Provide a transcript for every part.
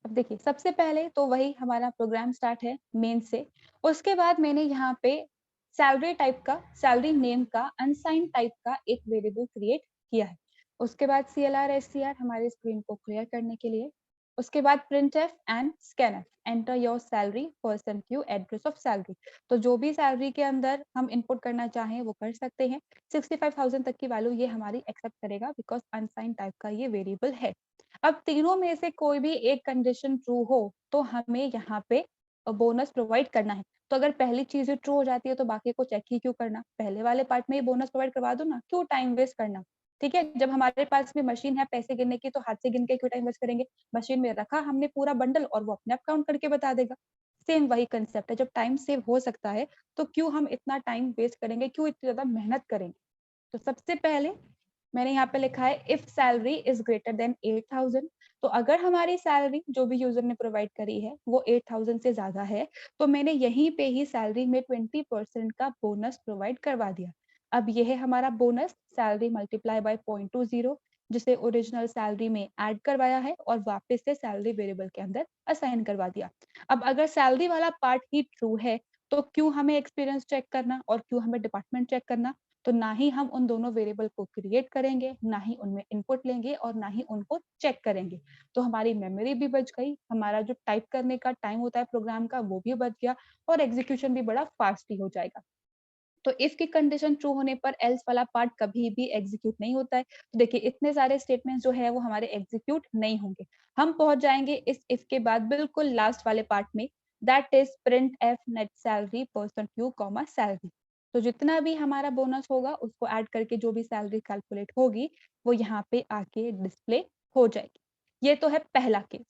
अब देखिए सबसे पहले तो वही हमारा प्रोग्राम स्टार्ट है मेन से। उसके बाद मैंने यहाँ पे सैलरी टाइप का, सैलरी नेम का, अनसाइन टाइप का एक वेरिएबल क्रिएट किया है। उसके बाद CLR SCR हमारे स्क्रीन को क्लियर करने के लिए। उसके बाद printf and scanf, enter your salary person Q address of salary. तो जो भी सैलरी के अंदर हम इनपुट करना चाहें वो कर सकते हैं। 65,000 तक की वैल्यू ये हमारी एक्सेप्ट करेगा बिकॉज अनसाइन टाइप का ये वेरिएबल है। अब तीनों में से कोई भी एक कंडीशन ट्रू हो तो हमें यहाँ पे बोनस प्रोवाइड करना है। तो अगर पहली चीज ट्रू हो जाती है तो बाकी को चेक ही क्यों करना, पहले वाले पार्ट में ही बोनस प्रोवाइड करवा दो ना, क्यों टाइम वेस्ट करना। ठीक है, जब हमारे पास में मशीन है पैसे गिनने की तो हाथ से गिन के क्यों टाइम वेस्ट करेंगे। मशीन में रखा हमने पूरा बंडल और वो अपने आप काउंट करके बता देगा। सेम वही कंसेप्ट है, जब टाइम सेव हो सकता है तो क्यों हम इतना टाइम वेस्ट करेंगे, क्यों इतनी ज्यादा मेहनत करेंगे। तो सबसे पहले मैंने यहाँ पे लिखा है if salary is greater then 8,000। तो अगर हमारी सैलरी जो भी यूजर ने प्रोवाइड करी है वो 8,000 से ज्यादा है तो मैंने यहीं पे ही सैलरी में 20% का बोनस प्रोवाइड करवा दिया। अब ये है हमारा बोनस, सैलरी मल्टीप्लाई बाय 0.20, जिसे ओरिजिनल सैलरी में ऐड करवाया है और वापस से सैलरी वेरिएबल के अंदर असाइन करवा दिया। अब अगर सैलरी वाला पार्ट ही ट्रू है तो क्यों हमें एक्सपीरियंस चेक करना और क्यों हमें डिपार्टमेंट चेक करना। तो ना ही हम उन दोनों वेरिएबल को क्रिएट करेंगे, ना ही उनमें इनपुट लेंगे और ना ही उनको चेक करेंगे। तो हमारी मेमोरी भी बच गई, हमारा जो टाइप करने का टाइम होता है प्रोग्राम का वो भी बच गया और एग्जीक्यूशन भी बड़ा फास्ट ही हो जाएगा। तो इफ की कंडीशन ट्रू होने पर एल्स वाला पार्ट कभी भी एग्जीक्यूट नहीं होता है। तो देखिए इतने सारे स्टेटमेंट्स जो है वो हमारे एग्जीक्यूट नहीं होंगे। हम पहुंच जाएंगे इस इफ के बाद बिल्कुल लास्ट वाले पार्ट में, that is print F net salary person Q comma salary. तो जितना भी हमारा बोनस होगा उसको ऐड करके जो भी सैलरी कैलकुलेट होगी वो यहाँ पे आके डिस्प्ले हो जाएगी। ये तो है पहला केस।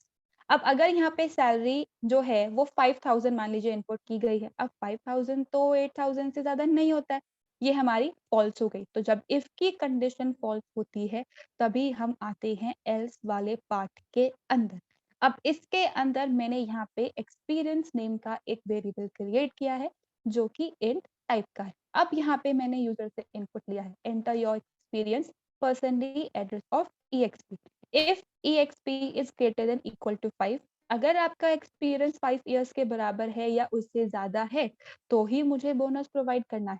अब अगर यहाँ पे सैलरी जो है वो 5,000 मान लीजिए इनपुट की गई है, अब 5,000 तो 8,000 से ज्यादा नहीं होता है, ये हमारी फॉल्स हो गई। तो जब इफ की कंडीशन फॉल्स होती है तभी हम आते हैं एल्स वाले पार्ट के अंदर। अब इसके अंदर मैंने यहाँ पे एक्सपीरियंस नेम का एक वेरिएबल क्रिएट किया है जो कि इंट टाइप का है। अब यहाँ पे मैंने यूजर से इनपुट लिया है, enter your experience personally address of EXP। If EXP is greater than equal to 5, अगर आपका एक्सपीरियंस 5 इयर्स के बराबर है या उससे ज्यादा है तो ही मुझे बोनस प्रोवाइड करना है।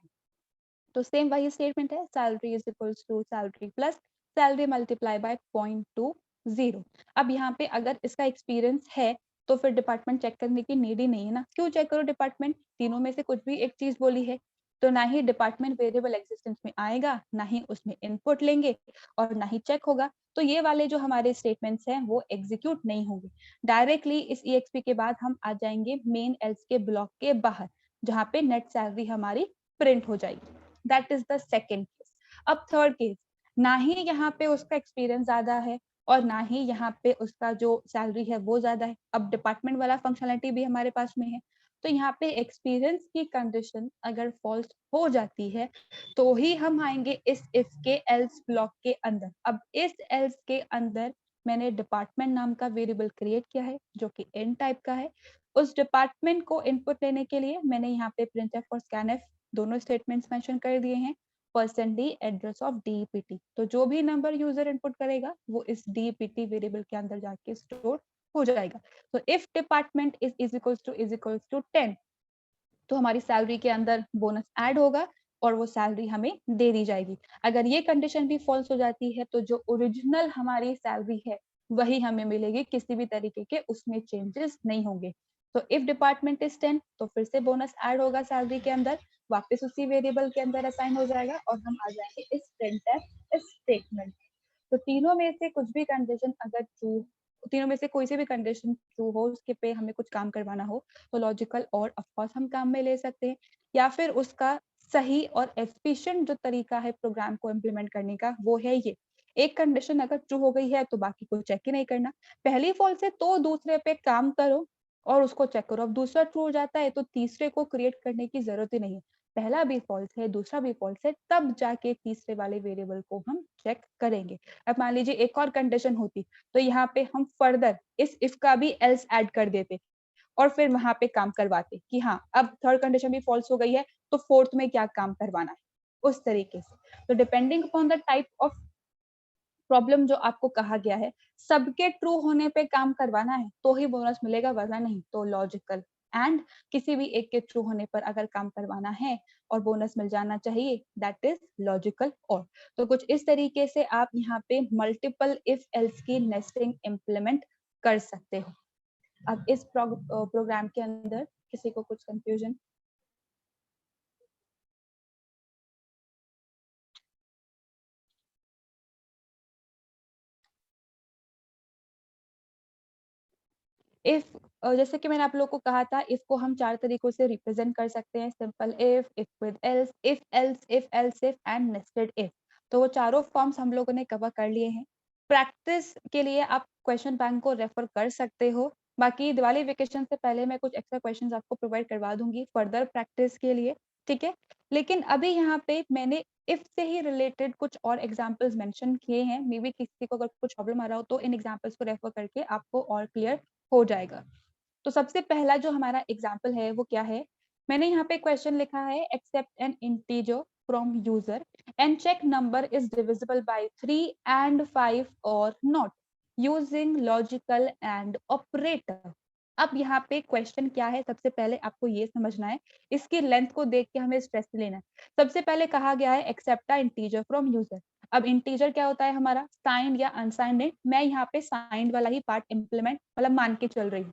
तो सेम वही स्टेटमेंट है, salary is equals to salary plus salary multiply by 0.20। अब यहाँ पे अगर इसका एक्सपीरियंस है तो फिर डिपार्टमेंट चेक करने की नीड ही नहीं है ना, क्यों चेक करो डिपार्टमेंट, तीनों में से कुछ भी एक चीज बोली है। तो ना ही डिपार्टमेंट वेरिएबल एग्जिस्टेंस में आएगा, ना ही उसमें इनपुट लेंगे और ना ही चेक होगा। तो ये वाले जो हमारे स्टेटमेंट्स हैं वो एग्जीक्यूट नहीं होंगे। डायरेक्टली इस EXP के बाद हम आ जाएंगे मेन एल्स के ब्लॉक के बाहर जहाँ पे नेट सैलरी हमारी प्रिंट हो जाएगी। That is the second case. अब थर्ड केस, ना ही यहाँ पे उसका एक्सपीरियंस ज्यादा है और ना ही यहाँ पे उसका जो सैलरी है वो ज्यादा है। अब डिपार्टमेंट वाला फंक्शनलिटी भी हमारे पास में है। तो यहाँ पे एक्सपीरियंस की कंडीशन अगर फॉल्स हो जाती है तो ही हम आएंगे इस इफ के एल्स ब्लॉक के अंदर। अब इस एल्स के अंदर मैंने डिपार्टमेंट नाम का वेरिएबल क्रिएट किया है जो कि इन टाइप का है। उस डिपार्टमेंट को इनपुट लेने के लिए मैंने यहाँ पे printf और scanf दोनों स्टेटमेंट्स मेंशन कर दिए हैं। Person D address of DPT, तो जो भी नंबर यूजर इनपुट करेगा वो इस DPT वेरिएबल के अंदर जाके स्टोर हो जाएगा। तो if department is equals to 10 तो हमारी सैलरी के अंदर बोनस ऐड होगा और वो सैलरी हमें दे दी जाएगी। अगर ये कंडीशन भी फॉल्स हो जाती है तो जो ओरिजिनल हमारी सैलरी है वही हमें मिलेगी, किसी भी तरीके के उसमें चेंजेस नहीं होंगे। तो इफ डिपार्टमेंट इज 10 तो फिर से बोनस ऐड होगा सैलरी के अंदर, वापस उसी वेरिएबल के अंदर असाइन हो जाएगा और हम आ जाएंगे इस printf स्टेटमेंट। तो तीनों में से कुछ भी कंडीशन अगर ट्रू, तीनों में से कोई से भी कंडीशन ट्रू हो उसके पे हमें कुछ काम करवाना हो तो लॉजिकल और ऑफकोर्स हम काम में ले सकते हैं, या फिर उसका सही और एफिशिएंट जो तरीका है प्रोग्राम को इम्प्लीमेंट करने का वो है ये, एक कंडीशन अगर ट्रू हो गई है तो बाकी को चेक ही नहीं करना। पहली फॉल्स है तो दूसरे पे काम करो और उसको चेक करो। अब दूसरा ट्रू हो जाता है तो तीसरे को क्रिएट करने की जरूरत ही नहीं है, पहला भी फॉल्स है दूसरा भी फॉल्स है तब जाके तीसरे वाले वेरिएबल को हम चेक करेंगे। अब मान लीजिए एक और कंडीशन होती तो यहाँ पे हम फर्दर इस इफ का भी एल्स ऐड कर देते और फिर वहां पे काम करवाते कि हाँ अब थर्ड कंडीशन भी फॉल्स हो गई है तो फोर्थ में क्या काम करवाना है, उस तरीके से। तो depending upon the type of problem जो आपको कहा गया है, सबके ट्रू होने पे काम करवाना है तो ही बोनस मिलेगा, वरना नहीं। तो लॉजिकल एंड किसी भी एक के ट्रू होने पर अगर काम करवाना है और बोनस मिल जाना चाहिए, दैट इज लॉजिकल और। तो कुछ इस तरीके से आप यहाँ पे मल्टीपल इफ एल्स की नेस्टिंग इम्प्लीमेंट कर सकते हो। अब इस प्रोग्राम के अंदर किसी को कुछ कंफ्यूजन? इफ जैसे कि मैंने आप लोग को कहा था, इफ को हम 4 तरीकों से रिप्रेजेंट कर सकते हैं, simple if with else, if else if and nested if. तो वो चारों फॉर्म्स हम लोगों ने कवर कर लिए हैं। प्रैक्टिस के लिए आप क्वेश्चन बैंक को रेफर कर सकते हो। बाकी दिवाली वेकेशन से पहले मैं कुछ एक्स्ट्रा क्वेश्चंस आपको प्रोवाइड करवा दूंगी फर्दर प्रैक्टिस के लिए, ठीक है। लेकिन अभी यहाँ पे मैंने इफ से ही रिलेटेड कुछ और एग्जाम्पल्स मेंशन किए हैं। मे बी किसी को अगर कुछ प्रॉब्लम आ रहा हो तो इन एग्जाम्पल्स को रेफर करके आपको और क्लियर हो जाएगा। तो सबसे पहला जो हमारा एग्जाम्पल है वो क्या है, मैंने यहाँ पे क्वेश्चन लिखा है, accept an integer from user and check number is divisible by 3 and 5 और not using logical and operator. अब यहाँ पे क्वेश्चन क्या है, सबसे पहले आपको ये समझना है, इसकी लेंथ को देख के हमें स्ट्रेस लेना है। सबसे पहले कहा गया है accept a integer from user. अब इंटीजर क्या होता है हमारा, साइंड या अनसाइंड है। मैं यहाँ पे साइंड वाला ही पार्ट इंप्लीमेंट मतलब मान के चल रही हूँ।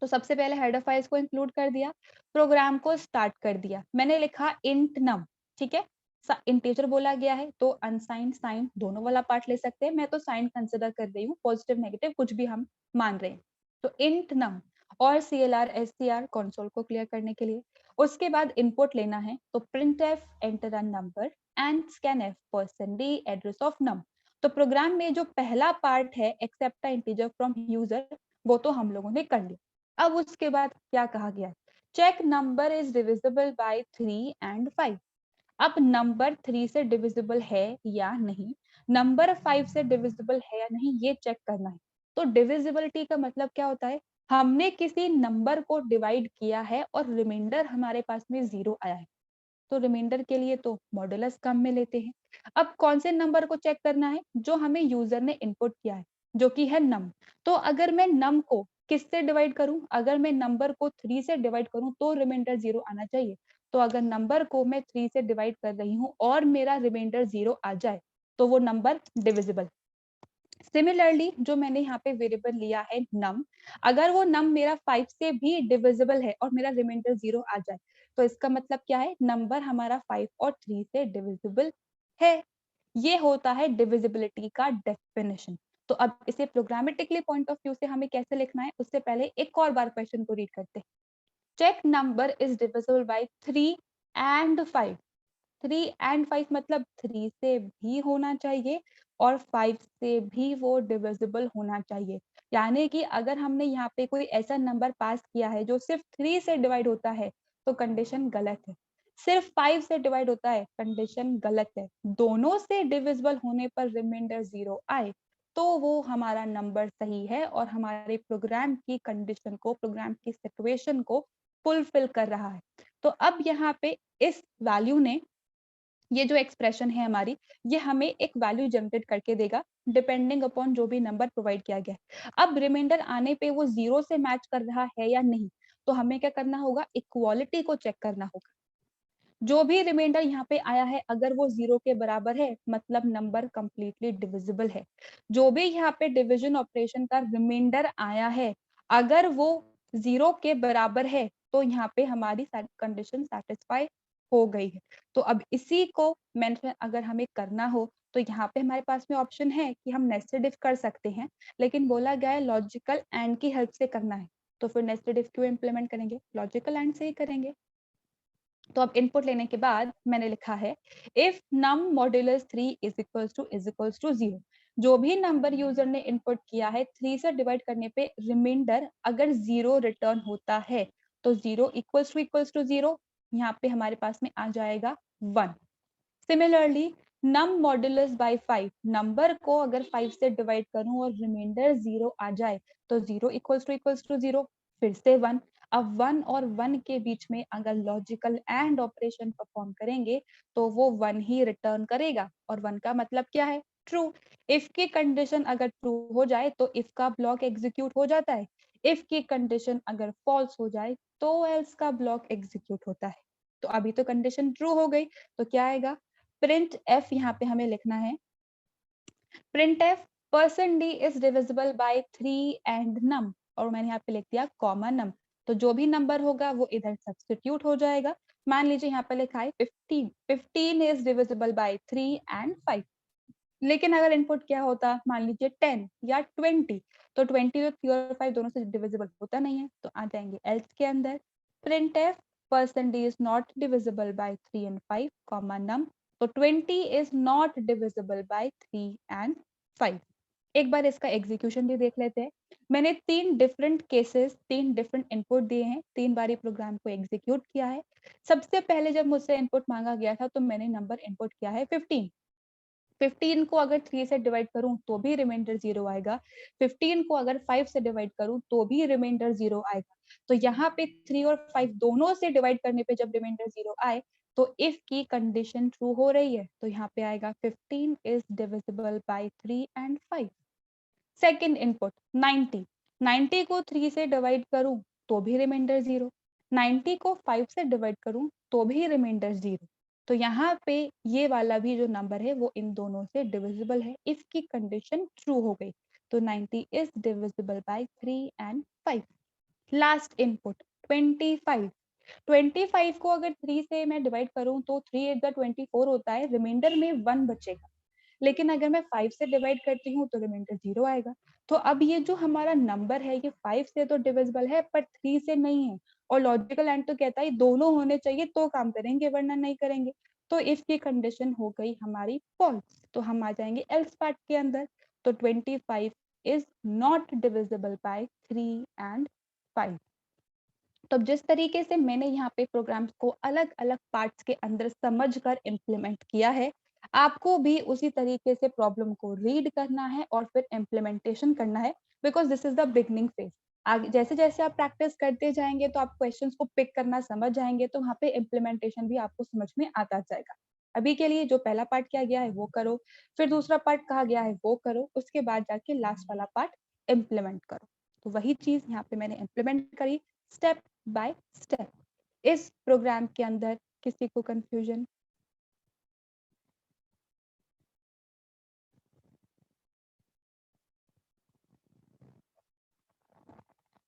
तो सबसे पहले हेडर फाइल्स को इंक्लूड कर दिया, प्रोग्राम को स्टार्ट कर दिया। मैंने लिखा इंट नम, ठीक है। इंटीजर बोला गया है तो अनसाइंड साइन दोनों वाला पार्ट ले सकते हैं। मैं तो साइन कंसिडर कर रही हूँ, पॉजिटिव नेगेटिव कुछ भी हम मान रहे हैं। तो इंट नम और CLR STR कंसोल को क्लियर करने के लिए। उसके बाद इनपुट लेना है, तो print F enter a number and scan F percent D address of नम। तो प्रोग्राम में जो पहला पार्ट है एक्सेप्ट इंटीजर फ्रॉम यूजर, वो तो हम लोगों ने कर लिया। अब उसके बाद क्या कहा गया है, check number is divisible by 3 and 5। अब नंबर 3 से डिविजिबल है या नहीं, नंबर 5 से डिविजिबल है या नहीं, ये चेक करना है। तो डिविजिबिलिटी का मतलब क्या होता है, हमने किसी नंबर को डिवाइड किया है और रिमाइंडर हमारे पास में 0 आया है, तो रिमाइंडर के लिए तो मॉडुलस काम में लेते हैं। अब कौन से नंबर को चेक करना है, जो हमें यूजर ने इनपुट किया है, जो कि है नम। तो अगर मैं नम को किससे डिवाइड करूं, अगर मैं नंबर को 3 से डिवाइड करूं तो रिमाइंडर 0 आना चाहिए। तो अगर नंबर को मैं 3 से डिवाइड कर रही हूं और मेरा रिमाइंडर 0 आ जाए तो वो नंबर डिविजिबल। सिमिलरली जो मैंने यहाँ पे वेरिएबल लिया है नम, अगर वो नम मेरा 5 से भी डिविजिबल है और मेरा रिमाइंडर 0 आ जाए, तो इसका मतलब क्या है, नंबर हमारा 5 और 3 से डिविजिबल है। ये होता है डिविजिबिलिटी का डेफिनेशन। तो अब इसे प्रोग्रामेटिकली पॉइंट ऑफ व्यू से हमें कैसे लिखना है, उससे पहले एक और बार क्वेश्चन को रीड करते हैं। Check number is divisible by 3 and 5। 3 and 5 मतलब 3 से भी होना चाहिए और 5 से भी वो डिविजिबल होना चाहिए। यानी कि अगर हमने यहाँ पे कोई ऐसा नंबर पास किया है जो सिर्फ 3 से डिवाइड होता है तो कंडीशन गलत है। सिर्फ 5 से डिवाइड होता है, कंडीशन गलत है। दोनों से डिविजिबल होने पर रिमाइंडर 0 आए तो वो हमारा नंबर सही है और हमारे प्रोग्राम की कंडीशन को, प्रोग्राम की सिचुएशन को फुलफिल कर रहा है। तो अब यहाँ पे इस वैल्यू ने, ये जो एक्सप्रेशन है हमारी, ये हमें एक वैल्यू जनरेट करके देगा डिपेंडिंग अपॉन जो भी नंबर प्रोवाइड किया गया है। अब रिमाइंडर आने पे वो 0 से मैच कर रहा है या नहीं, तो हमें क्या करना होगा, इक्वालिटी को चेक करना होगा। जो भी रिमाइंडर यहाँ पे आया है अगर वो 0 के बराबर है मतलब नंबर कंप्लीटली डिविजिबल है। जो भी यहाँ पे डिवीजन ऑपरेशन का रिमाइंडर आया है अगर वो 0 के बराबर है तो यहाँ पे हमारी कंडीशन सेटिस्फाई हो गई है। तो अब इसी को मेंशन अगर हमें करना हो तो यहाँ पे हमारे पास में ऑप्शन है कि हम नेस्टेड इफ कर सकते हैं, लेकिन बोला गया है लॉजिकल एंड की हेल्प से करना है। तो फिर नेस्टेड इफ क्यों इम्प्लीमेंट करेंगे, लॉजिकल एंड से ही करेंगे। तो अब इनपुट लेने के बाद मैंने लिखा है if num modulus 3 is equals to 0। जो भी नंबर यूजर ने इनपुट किया है 3 से डिवाइड करने पे रिमाइंडर अगर 0 रिटर्न होता है तो 0 इक्वल्स टू 0, यहाँ पे हमारे पास में आ जाएगा 1। सिमिलरली नम मॉड्यूलस बाय 5, नंबर को अगर 5 से डिवाइड करूं और रिमाइंडर 0 आ जाए तो 0 इक्वल्स टू 0, फिर से 1। अब 1 और 1 के बीच में अगर लॉजिकल एंड ऑपरेशन परफॉर्म करेंगे तो वो 1 ही रिटर्न करेगा। और 1 का मतलब क्या है, ट्रू। इफ की कंडीशन अगर ट्रू हो जाए तो इफ का ब्लॉक एग्जीक्यूट हो जाता है, इफ की कंडीशन अगर फॉल्स हो जाए तो एल्स का ब्लॉक एग्जीक्यूट होता है। तो अभी तो कंडीशन ट्रू हो गई, तो क्या आएगा, प्रिंट एफ यहाँ पे हमें लिखना है, printf percent D is divisible by 3 and num, और मैंने यहाँ पे लिख दिया कॉमा num। तो जो भी नंबर होगा वो इधर सब्स्टिट्यूट हो जाएगा। मान लीजिए यहाँ पे लिखा है 15, 15 इज डिविजिबल बाय 3 एंड 5, लेकिन अगर इनपुट क्या होता, मान लीजिए 10 या 20, तो 20 तो 3 और 5 दोनों से डिविजिबल होता नहीं है, तो आ जाएंगे एल्स के अंदर, printf percent D is not divisible by 3 and 5 comma num। तो 20 is not divisible by 3 and 5। एक बार इसका एग्जीक्यूशन भी देख लेते हैं। मैंने 3 डिफरेंट केसेस, 3 डिफरेंट इनपुट दिए हैं, 3 बारी प्रोग्राम को एग्जीक्यूट किया है। सबसे पहले जब मुझसे इनपुट मांगा गया था तो मैंने नंबर इनपुट किया है 15। 15 को अगर 3 से डिवाइड करूं तो भी रिमाइंडर 0 आएगा, 15 को अगर 5 से डिवाइड करूं तो भी रिमाइंडर 0 आएगा। तो यहाँ पे 3 और 5 दोनों से डिवाइड करने पे जब रिमाइंडर 0 आए तो इफ की कंडीशन ट्रू हो रही है, तो यहाँ पे आएगा 15 is divisible by 3 and 5। Second input 90, 90 को 3 से डिवाइड करूं तो भी रिमाइंडर 0, 90 को 5 से डिवाइड करूं तो भी रिमाइंडर 0। तो यहाँ पे ये वाला भी जो नंबर है वो इन दोनों से डिविजिबल है इफ की कंडीशन ट्रू हो गई। तो 90 is divisible by 3 and 5। Last input 25, 25 को अगर 3 से मैं डिवाइड करूं तो 3 8 24 होता है, रिमाइंडर में 1 बचेगा, लेकिन अगर मैं 5 से डिवाइड करती हूँ तो रिमाइंडर 0 आएगा। तो अब ये जो हमारा नंबर है ये 5 से तो डिविजिबल है पर 3 से नहीं है, और लॉजिकल एंड तो कहता है दोनों होने चाहिए तो काम करेंगे वरना नहीं करेंगे। तो इफ की कंडीशन हो गई हमारी फॉल्स, तो हम आ जाएंगे एल्स पार्ट के अंदर। तो 25 is not divisible by 3 and 5। तो जिस तरीके से मैंने यहाँ पे प्रोग्राम्स को अलग अलग पार्ट्स के अंदर समझकर इम्प्लीमेंट किया है, आपको भी उसी तरीके से प्रॉब्लम को रीड करना है और फिर इम्प्लीमेंटेशन करना है, because this is the beginning phase. आगे जैसे जैसे आप प्रैक्टिस करते जाएंगे तो आप क्वेश्चंस को पिक करना समझ जाएंगे, तो वहाँ पे इम्प्लीमेंटेशन भी आपको समझ में आता जाएगा। अभी के लिए जो पहला पार्ट किया गया है वो करो, फिर दूसरा पार्ट कहा गया है वो करो, उसके बाद जाके लास्ट वाला पार्ट इम्प्लीमेंट करो। तो वही चीज यहाँ पे मैंने इम्प्लीमेंट करी स्टेप बाय स्टेप। इस प्रोग्राम के अंदर किसी को कंफ्यूजन?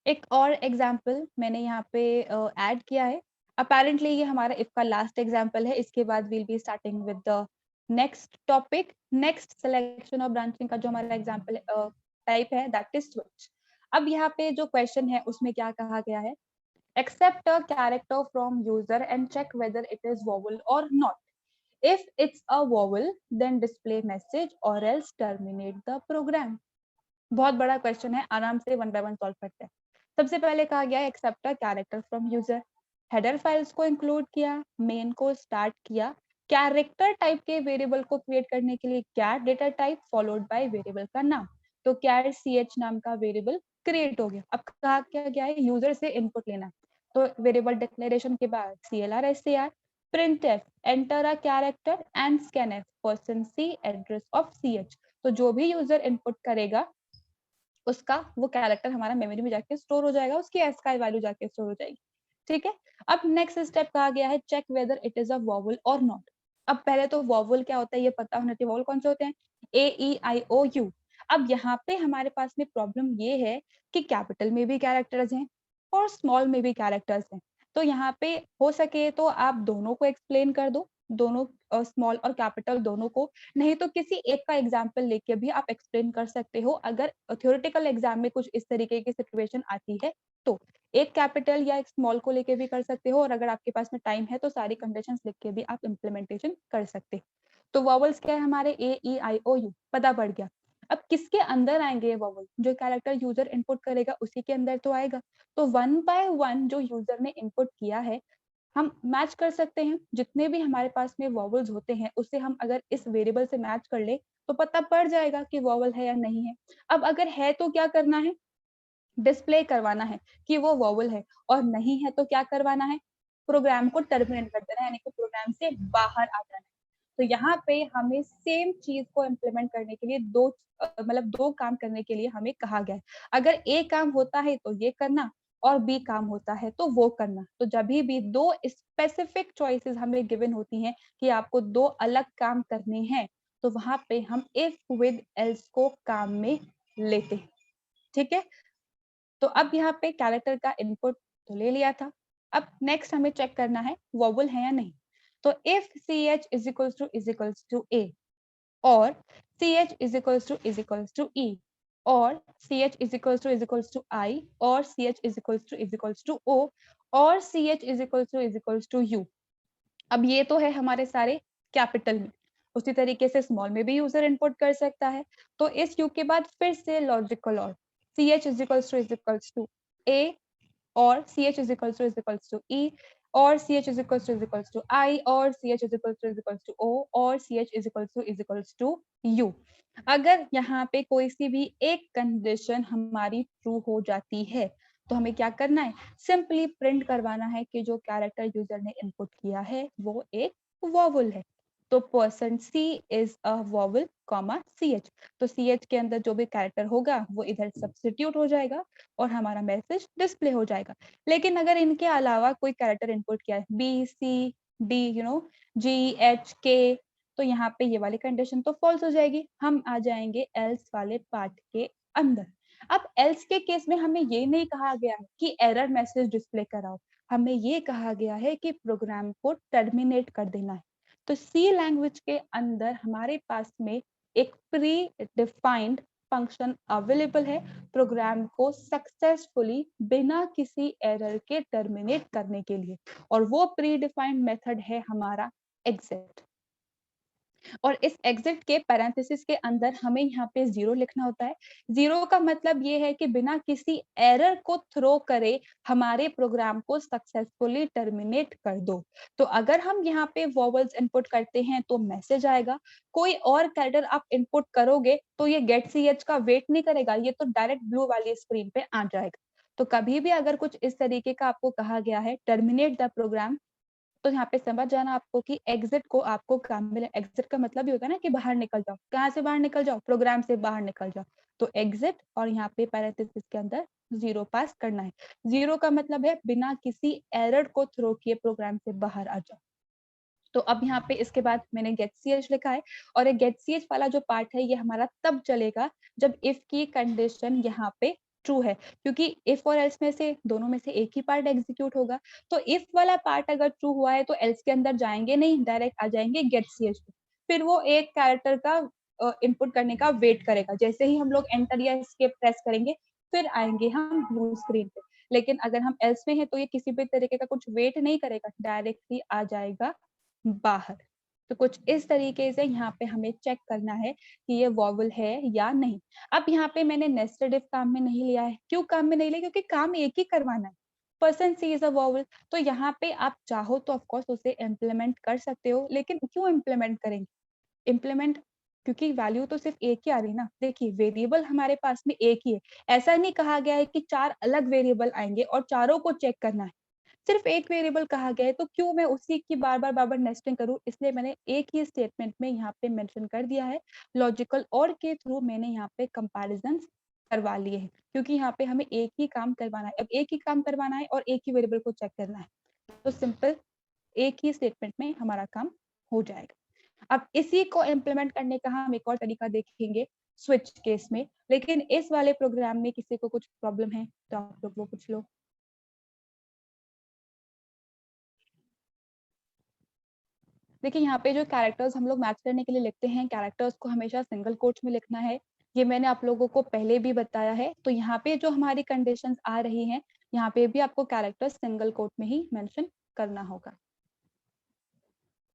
एक और एग्जाम्पल मैंने यहाँ पे ऐड किया है। अपेरेंटली ये हमारा इफ का लास्ट एग्जाम्पल है, इसके बाद will be starting with the next topic. Next selection और ब्रांचिंग का जो हमारा एग्जाम्पल टाइप है दैट इज स्विच। अब यहाँ पे जो क्वेश्चन है उसमें क्या कहा गया है, accept a character from user and check whether it is vowel और not. If it's a vowel, then display message or else terminate the program। बहुत बड़ा क्वेश्चन है, आराम से वन बाय वन सॉल्व करते हैं। सबसे पहले कहा गया है accept a character from user, header files को इंक्लूड किया, मेन को स्टार्ट किया, कैरेक्टर टाइप के वेरिएबल को क्रिएट करने के लिए char data type followed by variable का नाम। तो कैर ch नाम का वेरिएबल क्रिएट हो गया। अब कहा क्या गया है, यूजर से इनपुट लेना। तो वेरिएबल डिक्लेरेशन के बाद clr str printf enter a character and scanf %c address of ch। तो जो भी यूजर इनपुट करेगा उसका वो कैरेक्टर हमारा मेमोरी में जाके स्टोर हो जाएगा, उसकी एस्काई वैल्यू जाके स्टोर हो जाएगी। ठीक है। अब नेक्स्ट स्टेप कहा गया है check whether it is a vowel और नॉट। अब पहले तो वोवल क्या होता है ये पता होना चाहिए। वोवल कौन से होते हैं, ए ई आई ओ यू। अब यहाँ पे हमारे पास में प्रॉब्लम ये है कि कैपिटल में भी कैरेक्टर्स हैं और स्मॉल में भी कैरेक्टर्स हैं। तो यहाँ पे हो सके तो आप दोनों को एक्सप्लेन कर दो, दोनों स्मॉल और कैपिटल दोनों को। नहीं तो किसी एक का एग्जाम्पल लेके भी आप एक्सप्लेन कर सकते हो, अगर थ्योरेटिकल एग्जाम में कुछ इस तरीके की सिचुएशन आती है तो। एक कैपिटल या एक स्मॉल को लेके भी कर सकते हो, और अगर आपके पास में टाइम है तो सारी कंडीशंस लिख के भी आप इम्प्लीमेंटेशन कर सकते हो। तो वॉवल्स क्या है हमारे, ए ई आई ओ यू, पता पड़ गया। अब किसके अंदर आएंगे ये वॉवल, जो कैरेक्टर यूजर इनपुट करेगा उसी के अंदर तो आएगा। तो वन बाय वन जो यूजर ने इनपुट किया है हम मैच कर सकते हैं। जितने भी हमारे पास में वॉवल्स होते हैं उसे हम अगर इस वेरिएबल से मैच कर ले तो पता पड़ जाएगा कि वॉवल है या नहीं है। अब अगर है तो क्या करना है, डिस्प्ले करवाना है कि वो वॉवल है, और नहीं है तो क्या करवाना है, प्रोग्राम को टर्मिनेट कर देना है, यानी कि प्रोग्राम से बाहर आ जाना है। तो यहाँ पे हमें सेम चीज को इम्प्लीमेंट करने के लिए दो काम करने के लिए हमें कहा गया है। अगर ए काम होता है तो ये करना और बी काम होता है तो वो करना। तो जब भी दो स्पेसिफिक चॉइसेस हमें गिवन होती हैं कि आपको दो अलग काम करने हैं, तो वहां पे हम इफ विद एल्स को काम में लेते हैं। ठीक है, तो अब यहाँ पे कैरेक्टर का इनपुट तो ले लिया था। अब नेक्स्ट हमें चेक करना है वोवल है या नहीं। तो इफ ch इज टू ए और ch इज टू e और ch इज टू I और ch इज टू o और ch इज टू u। अब ये तो है हमारे सारे कैपिटल में। उसी तरीके से स्मॉल में भी यूजर इनपुट कर सकता है। तो इस यू के बाद फिर से लॉजिकल और ch इज टू a और ch इज टू e और ch इज टू I और ch इज टू o और ch इज टू u। अगर यहाँ पे कोई सी भी एक कंडीशन हमारी ट्रू हो जाती है तो हमें क्या करना है, सिंपली प्रिंट करवाना है कि जो कैरेक्टर यूजर ने इनपुट किया है वो एक वोवल है। तो %c is a vowel comma ch। तो ch के अंदर जो भी कैरेक्टर होगा वो इधर सब्स्टिट्यूट हो जाएगा और हमारा मैसेज डिस्प्ले हो जाएगा। लेकिन अगर इनके अलावा कोई कैरेक्टर इनपुट किया है b c d g h k, तो यहाँ पे ये वाली कंडीशन तो फॉल्स हो जाएगी। हम आ जाएंगे एल्स वाले पार्ट के अंदर। अब एल्स के केस में हमें ये नहीं कहा गया है कि एरर मैसेज डिस्प्ले कराओ, हमें ये कहा गया है कि प्रोग्राम को टर्मिनेट कर देना है। तो सी लैंग्वेज के अंदर हमारे पास में एक प्री डिफाइंड फंक्शन अवेलेबल है प्रोग्राम को सक्सेसफुली बिना किसी एरर के टर्मिनेट करने के लिए, और वो प्री डिफाइंड मेथड है हमारा एग्जिट। और इस एग्जिट के पैरेंथेसिस के अंदर हमें यहाँ पे 0 लिखना होता है। 0 का मतलब ये है कि बिना किसी एरर को थ्रो करे हमारे प्रोग्राम को सक्सेसफुली टर्मिनेट कर दो। तो अगर हम यहाँ पे वोवल्स इनपुट करते हैं तो मैसेज आएगा। कोई और कैरेक्टर आप इनपुट करोगे तो ये गेट ch का वेट नहीं करेगा, ये तो डायरेक्ट ब्लू वाली स्क्रीन पे आ जाएगा। तो कभी भी अगर कुछ इस तरीके का आपको कहा गया है टर्मिनेट द प्रोग्राम, तो यहाँ पे समझ जाना आपको कि एग्जिट को आपको काम में, एग्जिट का मतलब ही होता है ना कि बाहर निकल जाओ। कहाँ से बाहर निकल जाओ, प्रोग्राम से बाहर निकल जाओ। तो एग्जिट और यहाँ पे पैरेंथेसिस के अंदर 0 पास करना है। 0 का मतलब है बिना किसी एरर को थ्रो किए प्रोग्राम से बाहर आ जाओ। तो अब यहाँ पे इसके बाद मैंने गेट ch लिखा है और ये गेट ch वाला जो पार्ट है ये हमारा तब चलेगा जब इफ की कंडीशन यहाँ पे ट्रू है, क्योंकि इफ और एल्स में से दोनों में से एक ही पार्ट एग्जीक्यूट होगा। तो इफ वाला पार्ट अगर ट्रू हुआ है तो एल्स के अंदर जाएंगे नहीं, डायरेक्ट आ जाएंगे गेट ch पे। फिर वो एक कैरेक्टर का इनपुट करने का वेट करेगा। जैसे ही हम लोग एंटर या एस्केप प्रेस करेंगे फिर आएंगे हम ब्लू स्क्रीन पे। लेकिन अगर हम एल्स में है तो ये किसी भी तरीके का कुछ वेट नहीं करेगा, डायरेक्टली आ जाएगा बाहर। तो कुछ इस तरीके से यहाँ पे हमें चेक करना है कि ये वॉवल है या नहीं। अब यहाँ पे मैंने नेस्टेड इफ काम में नहीं लिया है। क्यों काम में नहीं लिया? क्योंकि काम एक ही करवाना है। %c इज अ वॉवल, तो यहाँ पे आप चाहो तो ऑफकोर्स उसे इम्प्लीमेंट कर सकते हो, लेकिन क्यों इम्प्लीमेंट करेंगे? इम्प्लीमेंट क्योंकि वैल्यू तो सिर्फ एक ही आ रही है ना। देखिए वेरिएबल हमारे पास में एक ही है, ऐसा नहीं कहा गया है कि 4 अलग वेरिएबल आएंगे और चारों को चेक करना है। सिर्फ एक वेरिएबल कहा गया है, तो क्यों मैं उसी की बार-बार नेस्टिंग करूँ? इसलिए मैंने एक ही स्टेटमेंट में यहाँ पे मेंशन कर दिया है। लॉजिकल और के थ्रू मैंने यहाँ पे कंपैरिजंस करवा लिए हैं, क्योंकि यहाँ पे हमें एक ही काम करवाना है। अब एक ही काम करवाना है और एक ही वेरिएबल को चेक करना है, तो सिंपल एक ही स्टेटमेंट में हमारा काम हो जाएगा। अब इसी को इम्प्लीमेंट करने का हम एक और तरीका देखेंगे स्विच केस में, लेकिन इस वाले प्रोग्राम में किसी को कुछ प्रॉब्लम है तो आप लोग वो पूछ लो। देखिए यहाँ पे जो कैरेक्टर्स हम लोग मैच करने के लिए लिखते हैं, कैरेक्टर्स को हमेशा सिंगल कोट्स में लिखना है। ये मैंने आप लोगों को पहले भी बताया है। तो यहाँ पे जो हमारी कंडीशंस आ रही हैं, यहाँ पे भी आपको कैरेक्टर्स सिंगल कोट में ही मेंशन करना होगा।